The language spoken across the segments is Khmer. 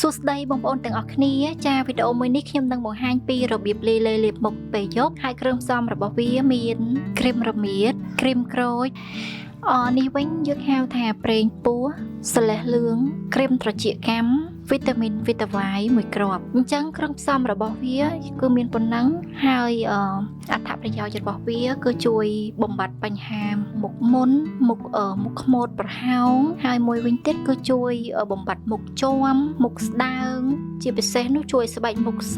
សួស្តីបងប្អូនទាំងអស់គ្នាចាវីដេអូមួយនេះខ្ញុំនឹងបង្ហាញពីរបៀបលាយលាបមុខពេលយប់ហើយគ្រឿងផ្សំរបស់វាមានគ្រីមរមៀតគ្រីមក្រូចនេះវិញយើងហៅថាប្រេងពោះស្លេសលឿងគ្រីមត្រចៀកកាំវីតាមីនវីតាវ៉ៃមួយគ្រាប់អញ្ចឹងគ្រឿងផ្សំរបស់វាគឺមានប៉ុណ្ណឹងហើយអត្ថប្រយោជន៍របស់វាគឺជួយបំបត្តិបញ្ហាមុខមុនមុខខ្មោចប្រហោងហើយមួយវិញទៀតគឺជួយបំបត្តិមុខជាំមុខស្ដើងជាពិសេសនោះជួយស្បែកមុខស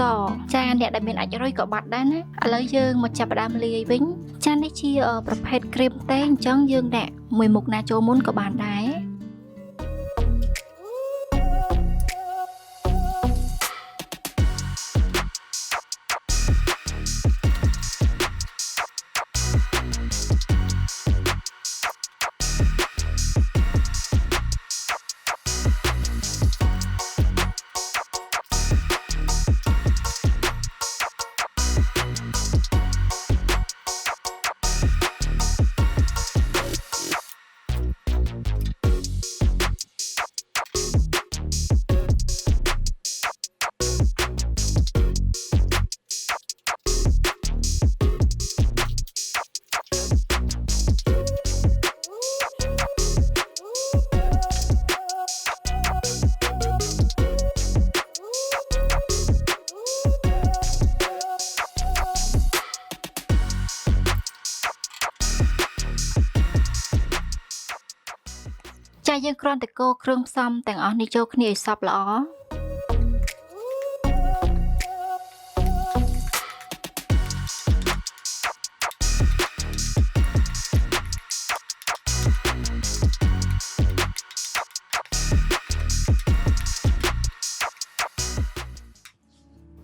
ចាអ្នកដែលមានអាចរុយក៏បាត់ដែរណាឥឡូវយើងមកចាប់ផ្ដើមលាយវិញចានេះជាប្រភេទគ្រីមទេអញ្ចឹងយើងដាក់មួយមុខណាចូលមុនក៏បានដែរចាយើងគ្រាន់តែកូរគ្រឿងផ្សំទាំងអស់នេះចូលគ្នាឲ្យសព្វល្អ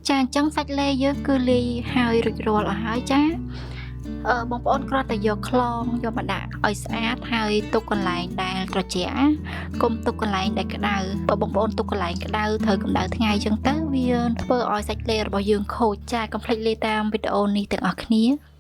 ចាអញ្ចឹងសាច់លេយើងគឺលាយហើយរួចរាល់អស់ហើយចាបងប្អូនគ្រាន់តែយកខ្លងយកមកដាក់ឲ្យស្អាតហើយទុកកន្លែងដែលត្រជាក់កុំទុកកន្លែងដែលក្តៅបើបងប្អូនទុកកន្លែងក្តៅត្រូវកម្ដៅថ្ងៃអញ្ចឹងទៅវាធ្វើឲ្យសាច់លេរបស់យើងខូចចាកុំភ្លេចលាយតាមវីដេអូនេះទាំងអស់គ្នា